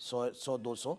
100-200,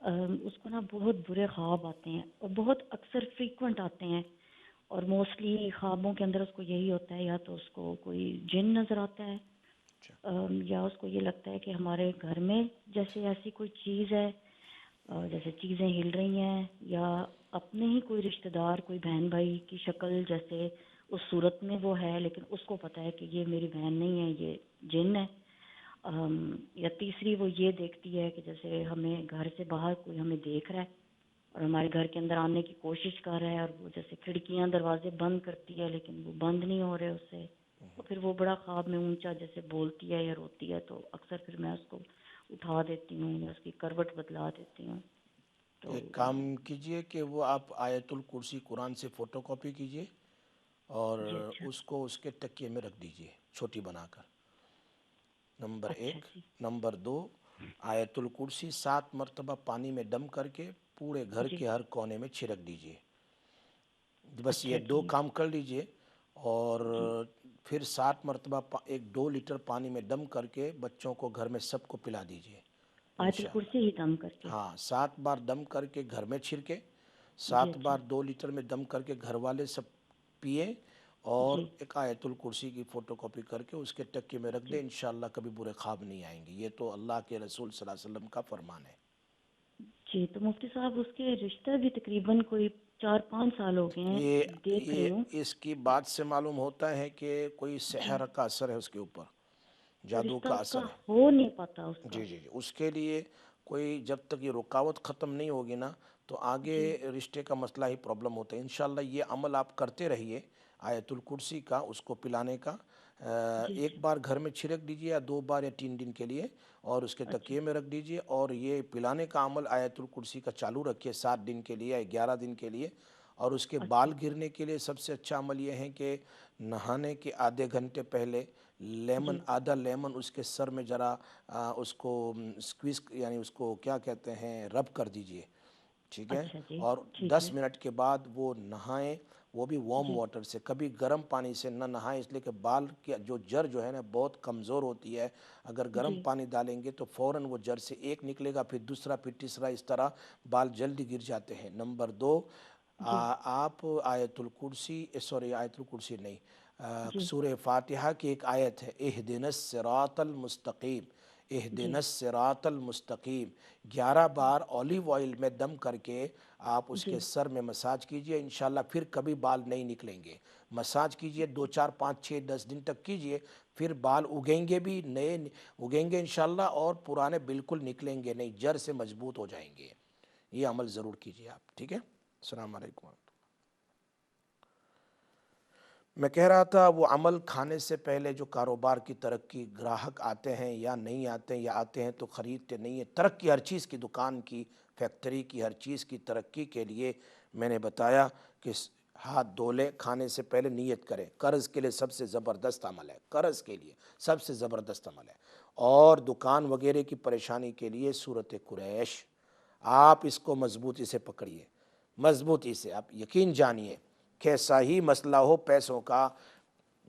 اس کو نا بہت برے خواب آتے ہیں اور بہت اکثر فریکوینٹ آتے ہیں، اور موسٹلی خوابوں کے اندر اس کو یہی ہوتا ہے، یا تو اس کو کوئی جن نظر آتا ہے، اچھا یا اس کو یہ لگتا ہے کہ ہمارے گھر میں جیسے ایسی کوئی چیز ہے، جیسے چیزیں ہل رہی ہیں، یا اپنے ہی کوئی رشتہ دار، کوئی بہن بھائی کی شکل جیسے اس صورت میں وہ ہے، لیکن اس کو پتہ ہے کہ یہ میری بہن نہیں ہے، یہ جن ہے۔ یا تیسری وہ یہ دیکھتی ہے کہ جیسے ہمیں گھر سے باہر کوئی ہمیں دیکھ رہا ہے اور ہمارے گھر کے اندر آنے کی کوشش کر رہا ہے، اور وہ جیسے کھڑکیاں دروازے بند کرتی ہے لیکن وہ بند نہیں ہو رہے اس سے، تو پھر وہ بڑا خواب میں اونچا جیسے بولتی ہے یا روتی ہے، تو اکثر پھر میں اس کو اٹھا دیتی ہوں یا اس کی کروٹ بدلا دیتی ہوں۔ تو ایک کام کیجئے کہ وہ آپ آیت الکرسی قرآن سے فوٹو کاپی کیجئے اور جی اچھا، اس کو اس کے تکیے میں رکھ دیجئے چھوٹی بنا کر، نمبر اچھا ایک۔ جی نمبر دو، آیت الکرسی 7 مرتبہ پانی میں دم کر کے پورے گھر جی، کے ہر کونے میں چھڑک دیجئے۔ بس اچھا یہ دو جی کام کر لیجئے، اور جی، پھر 7 مرتبہ ایک 2 لیٹر پانی میں دم کر کے بچوں کو گھر میں سب کو پلا دیجئے آیت انشاءاللہ۔ الکرسی ہی دم کر کے؟ ہاں 7 بار دم کر کے گھر میں چھڑکے، جی 7 اچھا، بار 2 لیٹر میں دم کر کے گھر والے سب پیئیں، اور جی ایک آیت الکرسی کی فوٹو کاپی کر کے اس کے تکیے میں رکھ جی دیں، انشاءاللہ کبھی برے خواب نہیں آئیں گے۔ یہ تو اللہ کے رسول صلی اللہ علیہ وسلم کا فرمان ہے۔ جی، تو مفتی صاحب اس کے رشتہ بھی تقریباً کوئی 4-5 سال ہو گئے ہیں، یہ دیکھ یہ رہی ہوں، اس کی بات سے معلوم ہوتا ہے کہ کوئی جی، سحر کا اثر ہے اس کے اوپر، تو جادو رشتہ کا اس کا اثر ہے۔ ہو نہیں پاتا اس کا؟ جی جی جی، اس کے لیے کوئی جب تک یہ رکاوٹ ختم نہیں ہوگی نا، تو آگے جی رشتے کا مسئلہ ہی پرابلم ہوتا ہے۔ انشاءاللہ یہ عمل آپ کرتے رہیے، آیت الکرسی کا اس کو پلانے کا، جی ایک جی، بار گھر میں چھڑک دیجئے، یا 2 بار یا 3 دن کے لیے، اور اس کے اچھا تکیے میں رکھ دیجئے، اور یہ پلانے کا عمل آیت الکرسی کا چالو رکھیے 7 دن کے لیے یا 11 دن کے لیے۔ اور اس کے اچھا بال گرنے کے لیے سب سے اچھا عمل یہ ہے کہ نہانے کے آدھے گھنٹے پہلے لیمن، جی، آدھا لیمن اس کے سر میں ذرا اس کو سکویز، یعنی اس کو کیا کہتے ہیں، رب کر دیجئے، ٹھیک ہے؟ اچھا جی، اور ٹھیک ہے، 10 منٹ کے بعد وہ نہائیں، وہ بھی وارم جی واٹر سے، کبھی گرم پانی سے نہ نہائیں، اس لیے کہ بال کی جو جڑ جو ہے نا بہت کمزور ہوتی ہے، اگر گرم جی پانی ڈالیں گے تو فوراً وہ جڑ سے ایک نکلے گا، پھر دوسرا، پھر تیسرا، اس طرح بال جلدی گر جاتے ہیں۔ نمبر دو، جی آپ آیت الکرسی، سوری آیت الکرسی نہیں، جی سورہ فاتحہ کی ایک آیت ہے، اہدنا الصراط المستقیم، جی اہدنا الصراط المستقیم، 11 بار اولیو آئل میں دم کر کے آپ اس جی کے سر میں مساج کیجئے، انشاءاللہ پھر کبھی بال نہیں نکلیں گے۔ مساج کیجئے 2 4 5 6 10 دن تک کیجئے، پھر بال اگیں گے بھی، نئے اگیں گے انشاءاللہ، اور پرانے بالکل نکلیں گے نہیں، جڑ سے مضبوط ہو جائیں گے۔ یہ عمل ضرور کیجئے آپ، ٹھیک ہے؟ السلام علیکم۔ میں کہہ رہا تھا وہ عمل کھانے سے پہلے جو کاروبار کی ترقی، گراہک آتے ہیں یا نہیں آتے ہیں، یا آتے ہیں تو خریدتے نہیں ہیں، ترقی ہر چیز کی، دکان کی، فیکٹری کی، ہر چیز کی ترقی کے لیے میں نے بتایا کہ ہاتھ دھو لے، کھانے سے پہلے نیت کریں۔ قرض کے لیے سب سے زبردست عمل ہے، قرض کے لیے سب سے زبردست عمل ہے۔ اور دکان وغیرہ کی پریشانی کے لیے سورۃ قریش، آپ اس کو مضبوطی سے پکڑیے، مضبوطی سے، آپ یقین جانیے، کیسا ہی مسئلہ ہو، پیسوں کا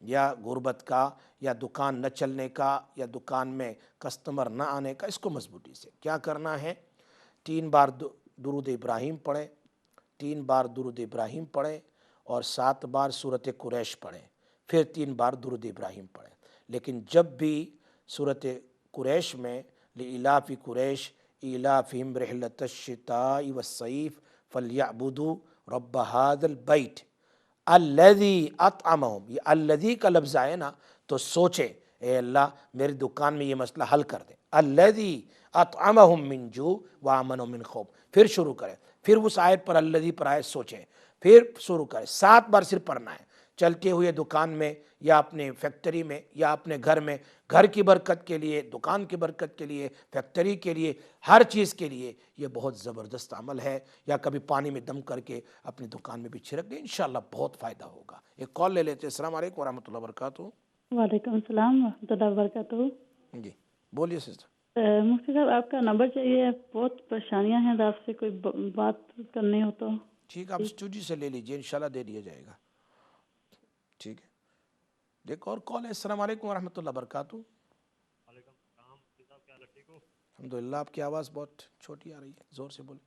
یا غربت کا یا دکان نہ چلنے کا یا دکان میں کسٹمر نہ آنے کا، اس کو مضبوطی سے کیا کرنا ہے، 3 بار درود ابراہیم پڑھیں، 3 بار درود ابراہیم پڑھیں، اور 7 بار سورۃ قریش پڑھیں، پھر 3 بار درود ابراہیم پڑھیں۔ لیکن جب بھی سورۃ قریش میں لإلاف قریش ایلافہم رحلۃ الشتاء والصیف فلیعبدوا رب ھذا البیت الذی اطعمہم، یہ الذی کا لفظ آئے نا تو سوچیں، اے اللہ میری دکان میں یہ مسئلہ حل کر دے، الذی اطعمہم من جوع وآمنہم من خوف، پھر شروع کریں، پھر اس آیت پر الذی پر آیت سوچیں، پھر شروع کریں، 7 بار صرف پڑھنا ہے، چلتے ہوئے دکان میں یا اپنے فیکٹری میں یا اپنے گھر میں، گھر کی برکت کے لیے، دکان کی برکت کے لیے، فیکٹری کے لیے، ہر چیز کے لیے یہ بہت زبردست عمل ہے۔ یا کبھی پانی میں دم کر کے اپنی دکان میں بھی چھڑک دیں، انشاءاللہ بہت فائدہ ہوگا۔ ایک کال لے لیتے ہیں۔ السلام علیکم ورحمۃ اللہ وبرکاتہ۔ وعلیکم السلام ورحمۃ اللہ وبرکاتہ۔ جی بولیے سسٹر۔ مفتی صاحب آپ کا نمبر چاہیے، بہت پریشانیاں ہیں، آپ سے کوئی بات کرنی ہو تو۔ ٹھیک، آپ اسٹوڈیو سے لے لیجئے، انشاءاللہ دے دیا جائے گا، ٹھیک ہے؟ دیکھو اور کال ہے۔ السلام علیکم ورحمۃ اللہ وبرکاتہ۔ وعلیکم السلام، مفتی صاحب کیا حال ہے، ٹھیک ہو؟ الحمدللہ آپ کی آواز بہت چھوٹی آ رہی ہے, زور سے بولیں.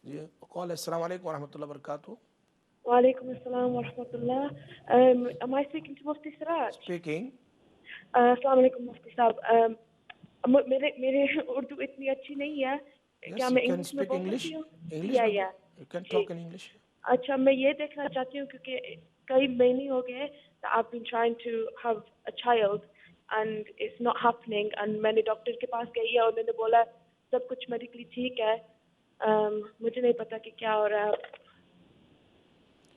جی کال. السلام علیکم ورحمۃ اللہ وبرکاتہ. وعلیکم السلام ورحمۃ اللہ. Am I speaking to Mufti Siraj? Speaking. السلام علیکم مفتی صاحب. میرے اردو اتنی اچھی نہیں ہے, کیا میں انگلش میں بول سکتی ہوں؟ یا You can talk in English. اچھا, میں یہ دیکھنا چاہتی ہوں کیونکہ کئی مہینے ہو گئے I've been trying to have a child and it's not happening, and میں نے ڈاکٹر کے پاس گئی ہے, انہوں نے بولا سب کچھ میڈیکلی ٹھیک ہے. مجھے نہیں پتا کہ کیا ہو رہا ہے,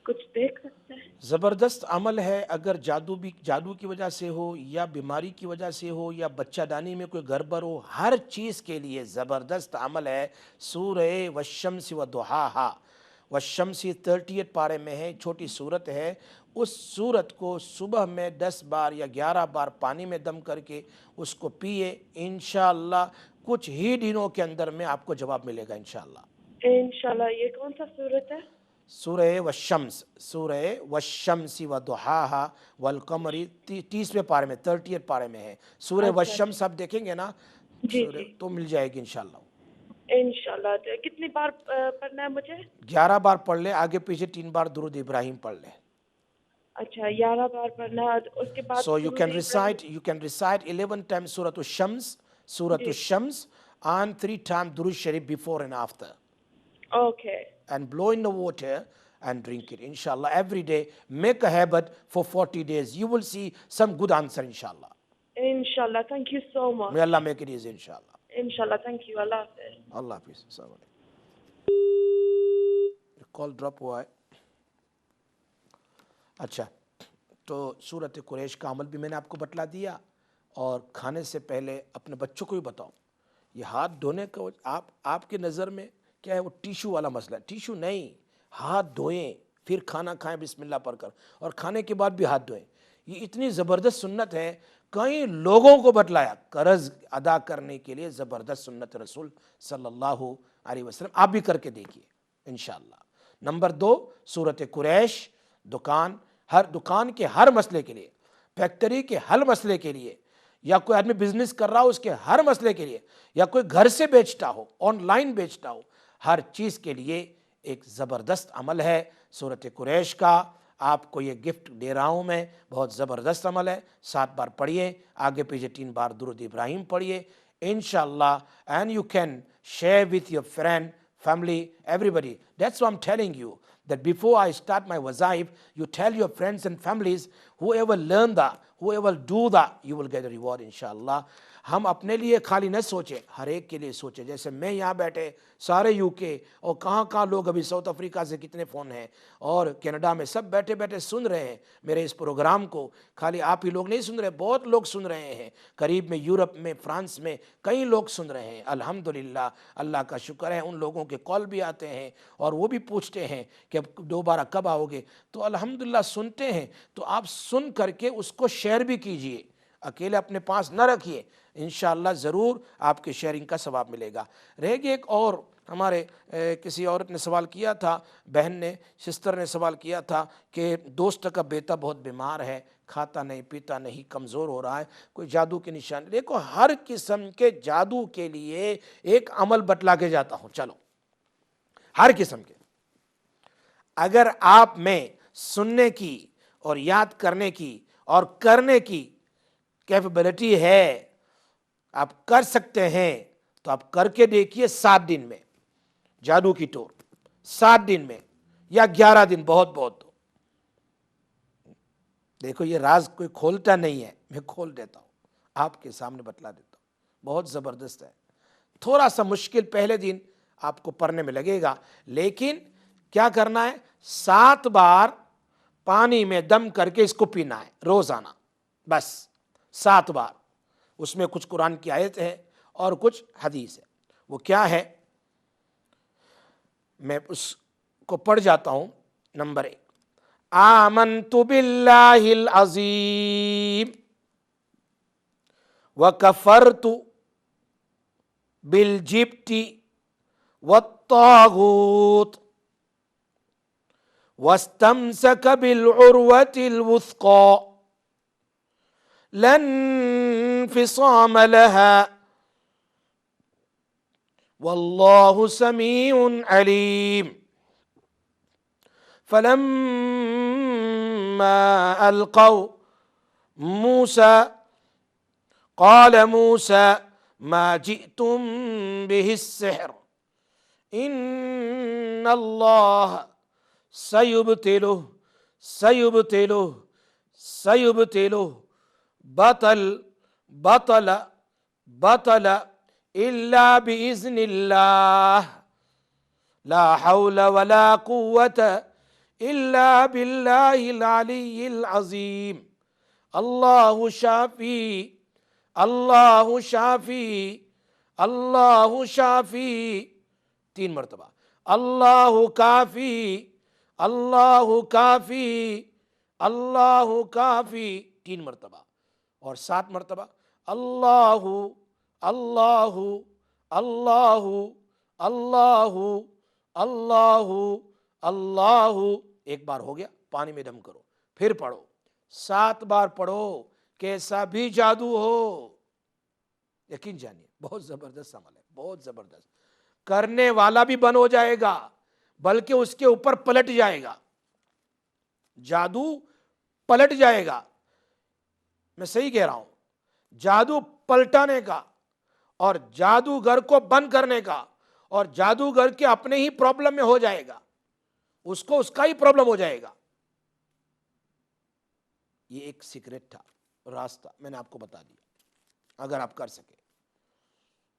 کچھ دیکھ سکتے ہیں؟ زبردست عمل ہے. اگر جادو کی وجہ سے ہو یا بیماری کی وجہ سے ہو یا بچہ دانی میں کوئی گڑبڑ ہو, ہر چیز کے لیے زبردست عمل ہے. سورہ والشمس وضحاہا, والشمس 38 پارے میں ہے, چھوٹی سورت ہے. اس سورت کو صبح میں 10 بار یا 11 بار پانی میں دم کر کے اس کو پیئے, انشاءاللہ کچھ ہی دنوں کے اندر میں آپ کو جواب ملے گا انشاءاللہ. انشاءاللہ. یہ کون سا صورت ہے؟ سورہ والشمس, سورہ والشمس وضحاہا والقمر 30ویں پارے میں 38 پارے میں ہے. سورہ والشمس آپ دیکھیں گے نا تو مل جائے گی انشاءاللہ. انشاءاللہ. کتنی بار پڑھنا ہے مجھے؟ 11 بار پڑھ لے, آگے پیچھے 3 بار درود ابراہیم پڑھ لے. اچھا 11 بار پڑھنا ہے, اس کے بعد So you can recite 11 times Surah Ash-Shams, Surah Ash-Shams, and 3 times Durud Sharif before and after. Okay. And blow in the water and drink it, inshallah. Every day, make a habit for 40 days. You will see some good answer, inshallah. Inshallah. Thank you so much. May Allah make it easy, inshallah. Inshallah. Thank you. Allah Hafiz. Allah Hafiz. Assalamu alaikum. Call drop ہوا ہے. اچھا, تو سورت قریش کا عمل بھی میں نے آپ کو بتلا دیا, اور کھانے سے پہلے اپنے بچوں کو بھی بتاؤ. یہ ہاتھ دھونے کا آپ کی نظر میں کیا ہے, وہ ٹیشو والا مسئلہ ہے. ٹیشو نہیں, ہاتھ دھوئیں پھر کھانا کھائیں بسم اللہ پڑھ کر, اور کھانے کے بعد بھی ہاتھ دھوئیں. یہ اتنی زبردست سنت ہے, کئی لوگوں کو بتلایا. قرض ادا کرنے کے لیے زبردست سنت رسول صلی اللہ علیہ وسلم, آپ بھی کر کے دیکھیے انشاءاللہ. نمبر 2, سورت قریش. ہر دکان کے ہر مسئلے کے لیے, فیکٹری کے ہر مسئلے کے لیے, یا کوئی آدمی بزنس کر رہا ہو اس کے ہر مسئلے کے لیے, یا کوئی گھر سے بیچتا ہو, آن لائن بیچتا ہو, ہر چیز کے لیے ایک زبردست عمل ہے سورت قریش کا. آپ کو یہ گفٹ دے رہا ہوں میں, بہت زبردست عمل ہے. 7 بار پڑھیے, آگے پیچھے 3 بار درود ابراہیم پڑھیے انشاءاللہ. And you can share with your friend, family, everybody. That's why I'm telling you that before I start my wazaif, you tell your friends and families, whoever learn that, whoever do that, you will get a reward inshallah. ہم اپنے لیے خالی نہ سوچیں, ہر ایک کے لیے سوچیں. جیسے میں یہاں بیٹھے سارے یو کے, اور کہاں لوگ, ابھی ساؤتھ افریقہ سے کتنے فون ہیں, اور کینیڈا میں سب بیٹھے بیٹھے سن رہے ہیں میرے اس پروگرام کو. خالی آپ ہی لوگ نہیں سن رہے, بہت لوگ سن رہے ہیں. قریب میں یورپ میں, فرانس میں کئی لوگ سن رہے ہیں. الحمدللہ, اللہ کا شکر ہے. ان لوگوں کے کال بھی آتے ہیں اور وہ بھی پوچھتے ہیں کہ اب دوبارہ کب آؤ گے. تو الحمدللہ سنتے ہیں. تو آپ سن کر کے اس کو شیئر بھی کیجئے, اکیلے اپنے پاس نہ رکھیے. انشاءاللہ ضرور آپ کے شیئرنگ کا ثواب ملے گا. رہ گیا ایک اور, ہمارے کسی عورت نے سوال کیا تھا, بہن نے, سسٹر نے سوال کیا تھا کہ دوست کا بیٹا بہت بیمار ہے, کھاتا نہیں پیتا نہیں, کمزور ہو رہا ہے, کوئی جادو کی نشانی. دیکھو, ہر قسم کے جادو کے لیے ایک عمل بتلا کے جاتا ہوں. چلو, ہر قسم کے. اگر آپ میں سننے کی اور یاد کرنے کی اور کرنے کی کیپیبلٹی ہے, آپ کر سکتے ہیں, تو آپ کر کے دیکھیے 7 دن میں جادو کی ٹور. 7 دن میں یا 11 دن, بہت تو. دیکھو, یہ راز کوئی کھولتا نہیں ہے, میں کھول دیتا ہوں, آپ کے سامنے بتلا دیتا ہوں. بہت زبردست ہے. تھوڑا سا مشکل پہلے دن آپ کو پڑھنے میں لگے گا, لیکن کیا کرنا ہے, 7 بار پانی میں دم کر کے اس کو پینا ہے روزانہ, بس 7 بار. اس میں کچھ قرآن کی آیت ہے اور کچھ حدیث ہے. وہ کیا ہے, میں اس کو پڑھ جاتا ہوں. نمبر 1, آمنت باللہ العظیم وکفرت بالجبت والطاغوت واستمسک بالعروة الوثقى لا انفصام لها والله سميع عليم فلما ألقوا موسى قال موسى ما جئتم به السحر إن الله سيبطله بطل إلا بإذن الله لا حول ولا قوة إلا بالله العلي العظيم الله شافي اللہ شافی اللہ شافی 3 مرتبہ اللہ کافی اللہ کافی اللہ کافی 3 مرتبہ اور 7 مرتبہ اللہ اللہ اللہ اللہ اللہ اللہ. ایک بار ہو گیا, پانی میں دم کرو, پھر پڑھو, 7 بار پڑھو. کیسا بھی جادو ہو, یقین جانیے بہت زبردست عمل ہے, بہت زبردست. کرنے والا بھی بند ہو جائے گا بلکہ اس کے اوپر پلٹ جائے گا, جادو پلٹ جائے گا. میں صحیح کہہ رہا ہوں, جادو پلٹانے کا اور جادوگر کو بند کرنے کا, اور جادوگر کے اپنے ہی پرابلم میں ہو جائے گا, اس کو اس کا ہی پرابلم ہو جائے گا. یہ ایک سیکریٹ تھا, راستہ میں نے آپ کو بتا دیا. اگر آپ کر سکے,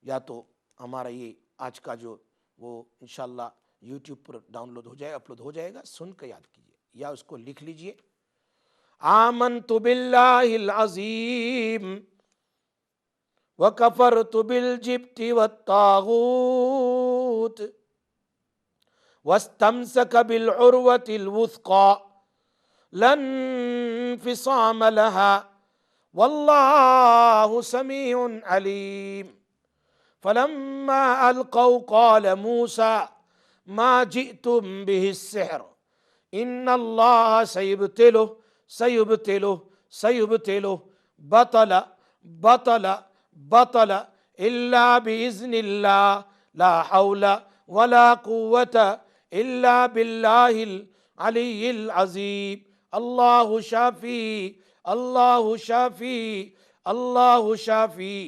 یا تو ہمارا یہ آج کا جو وہ انشاءاللہ یوٹیوب پر ڈاؤن لوڈ ہو جائے, اپلوڈ ہو جائے گا, سن کے یاد کیجئے, یا اس کو لکھ لیجئے. آمنت باللہ العظیم وکفرت بالجبت والطاغوت واستمسک بالعروۃ الوثقی لن انفصام لها واللہ سمیع علیم. فلما القوا قال موسى ما جئتم به السحر ان اللہ سيبطله بطل الا باذن اللہ لا حول ولا قوة الا باللہ العلی العظیم. اللہ شافی اللہ شافی اللہ شافی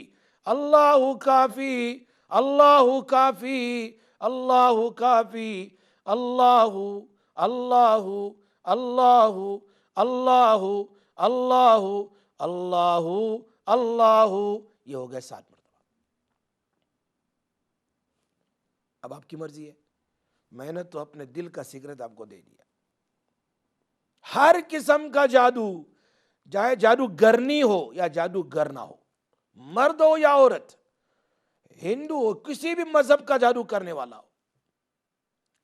اللہ کافی اللہ کافی اللہ کافی اللہ اللہ اللہ اللہ اللہ اللہ اللہ. یہ ہو گئے 7 مرتبہ. اب آپ کی مرضی ہے, میں نے تو اپنے دل کا سیکرٹ آپ کو دے دیا. ہر قسم کا جادو, چاہے جادو گرنی ہو یا جادو گر نہ ہو, مرد ہو یا عورت, ہندو ہو, کسی بھی مذہب کا جادو کرنے والا ہو,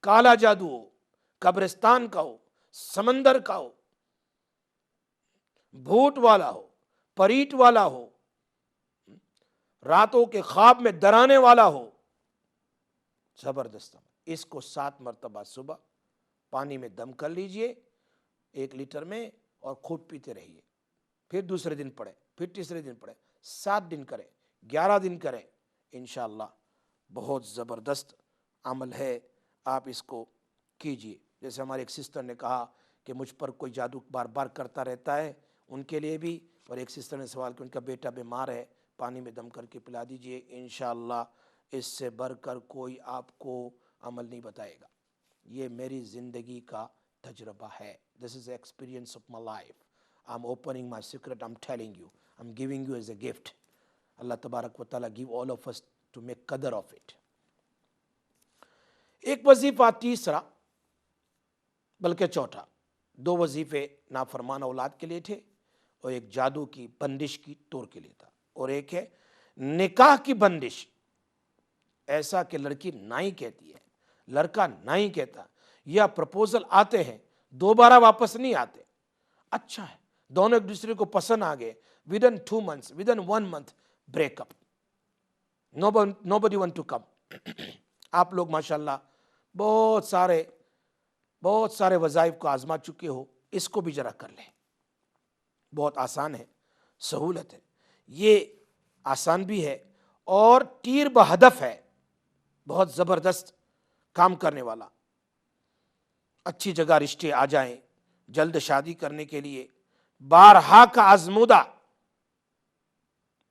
کالا جادو ہو, قبرستان کا ہو, سمندر کا ہو, بھوت والا ہو, پریت والا ہو, راتوں کے خواب میں ڈرانے والا ہو, زبردست. اس کو 7 مرتبہ صبح پانی میں دم کر لیجئے 1 لیٹر میں, اور خوب پیتے رہیے. پھر دوسرے دن پڑھے, پھر تیسرے دن پڑھے, 7 دن کریں, 11 دن کریں, انشاءاللہ بہت زبردست عمل ہے. آپ اس کو کیجئے. جیسے ہمارے ایک سسٹر نے کہا کہ مجھ پر کوئی جادو بار بار کرتا رہتا ہے, ان کے لیے بھی. اور ایک سسٹر نے سوال کہ ان کا بیٹا بیمار ہے, پانی میں دم کر کے پلا دیجئے, انشاءاللہ اس سے بڑھ کر کوئی آپ کو عمل نہیں بتائے گا. یہ میری زندگی کا تجربہ ہے. This is the experience of my life. I'm opening my secret, I'm telling you. I'm giving you as a gift. اللہ تبارک و تعالیٰ give all of us to make qadr of it. ایک وظیفہ تیسرا بلکہ چوتھا, 2 وظیفے نافرمان اولاد کے لیے تھے, اور ایک جادو کی بندش کی توڑ کے لیے تھا, اور ایک ہے نکاح کی بندش. ایسا کہ لڑکی نہیں کہتی ہے, لڑکا نہیں کہتا, یا پرپوزل آتے ہیں دوبارہ واپس نہیں آتے. اچھا ہے, دونوں ایک دوسرے کو پسند آ گئے, within 2 months, within 1 month break up. Nobody want to come. آپ لوگ ماشاءاللہ بہت سارے وظائف کو آزما چکے ہو, اس کو بھی ذرا کر لیں. بہت آسان ہے. سہولت ہے، یہ آسان بھی ہے اور تیر بہدف ہے، بہت زبردست کام کرنے والا۔ اچھی جگہ رشتے آ جائیں، جلد شادی کرنے کے لیے بارہا کا آزمودہ،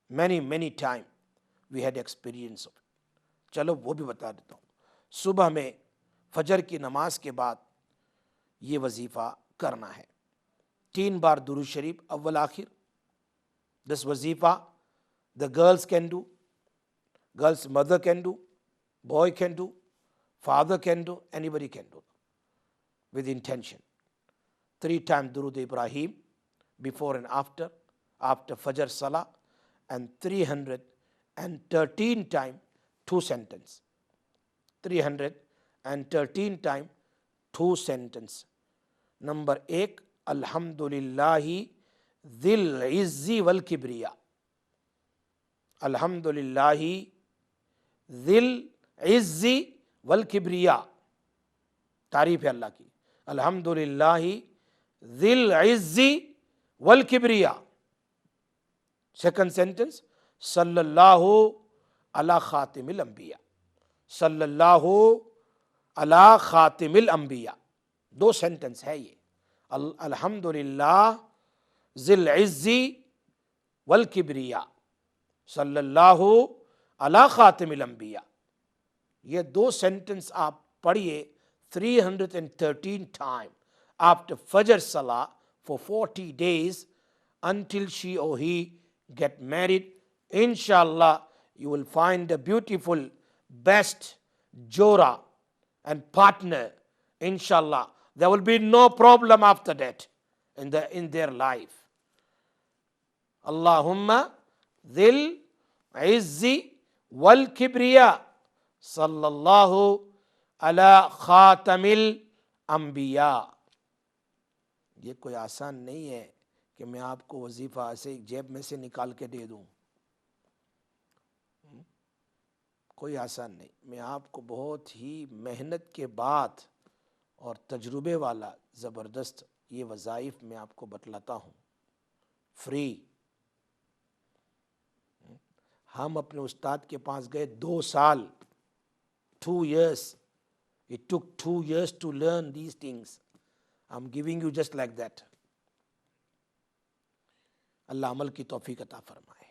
many time we had experience of it۔ چلو وہ بھی بتا دیتا ہوں۔ صبح میں فجر کی نماز کے بعد یہ وظیفہ کرنا ہے، 3 بار درود شریف اول آخر۔ دس وظیفہ the girls can do, girls mother can do, boy can do, father can do, anybody can do with intention۔ 3 times Durud Ibrahim before and after Fajr Salah, and 313 times 2 sentences। 313 times 2 sentences۔ Number 1 الحمدللہ ذی العز والکبریاء، الحمدللہ ذی العز والکبریاء، تعریف ہے اللہ کی، الحمدللہ ذی العز والکبریاء۔ Second sentence صلی اللہ علی خاتم الانبیاء، صلی اللہ علی خاتم الانبیاء، 2 سینٹنس ہے یہ، الحمدللہ ذی العز والکبریاء، صلی اللہ علی خاتم الانبیاء۔ یہ 2 سینٹنس آپ پڑھیے 313 times after Fajr Salah for 40 days until she or he get married. Inshallah, you will find a beautiful, best Jora and partner. Inshallah, there will be no problem after that in their life. Allahumma dhil izzi wal kibriya sallallahu ala khatamil anbiya۔ یہ کوئی آسان نہیں ہے کہ میں آپ کو وظیفہ ایسے ایک جیب میں سے نکال کے دے دوں، کوئی آسان نہیں۔ میں آپ کو بہت ہی محنت کے بعد اور تجربے والا زبردست یہ وظائف میں آپ کو بتلاتا ہوں، فری۔ ہم اپنے استاد کے پاس گئے 2 سال، 2 years. It took 2 years to learn these things. I'm giving you just like that. اللہ عمل کی توفیق عطا فرمائے۔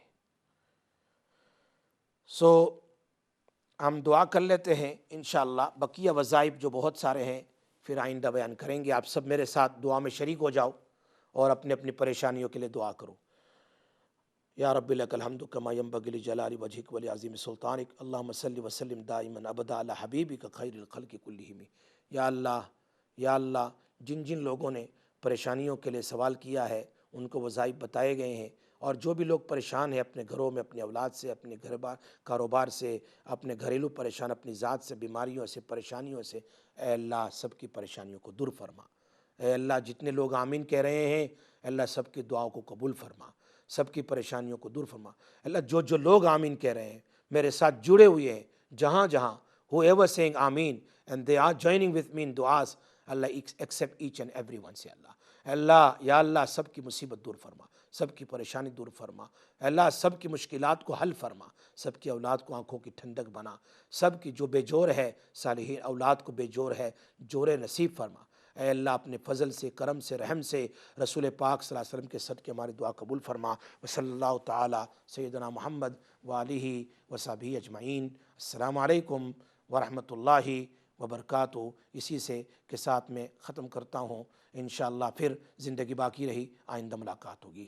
ہم دعا کر لیتے ہیں انشاءاللہ۔ بقیہ وظائف جو بہت سارے ہیں پھر آئندہ بیان کریں گے۔ آپ سب میرے ساتھ دعا میں شریک ہو جاؤ اور اپنی اپنی پریشانیوں کے لیے دعا کرو۔ یا رب لک الحمد کما ینبغی لجلال وجہک ولعظیم سلطانک، اللہم صلی وسلم دائما ابدا علی حبیبک خیر الخلق کلہم۔ یا اللہ جن جن لوگوں نے پریشانیوں کے لیے سوال کیا ہے ان کو وظائف بتائے گئے ہیں، اور جو بھی لوگ پریشان ہیں اپنے گھروں میں، اپنی اولاد سے، اپنے گھر بار کاروبار سے، اپنے گھریلو پریشان، اپنی ذات سے، بیماریوں سے، پریشانیوں سے، اے اللہ سب کی پریشانیوں کو دور فرما۔ اے اللہ جتنے لوگ آمین کہہ رہے ہیں، اے اللہ سب کی دعاؤں کو قبول فرما، سب کی پریشانیوں کو دور فرما۔ اللہ جو لوگ آمین کہہ رہے ہیں میرے ساتھ جڑے ہوئے ہیں جہاں whoever saying آمین and they are joining with me in du'as, Allah accept each and every one سے اللہ یا اللہ سب کی مصیبت دور فرما، سب کی پریشانی دور فرما، اللہ سب کی مشکلات کو حل فرما، سب کی اولاد کو آنکھوں کی ٹھنڈک بنا، سب کی جو بے جور ہے صالحین اولاد کو بے جور ہے جور نصیب فرما۔ اے اللہ اپنے فضل سے، کرم سے، رحم سے رسول پاک صلی اللہ علیہ وسلم کے صدقے ہماری دعا قبول فرما۔ وصلی اللہ تعالی سیدنا محمد وآلہ وصحبہ اجمعین۔ السلام علیکم ورحمۃ اللہ وبرکاتہ۔ اسی سے کے ساتھ میں ختم کرتا ہوں، انشاءاللہ پھر زندگی باقی رہی، آئندہ ملاقات ہوگی۔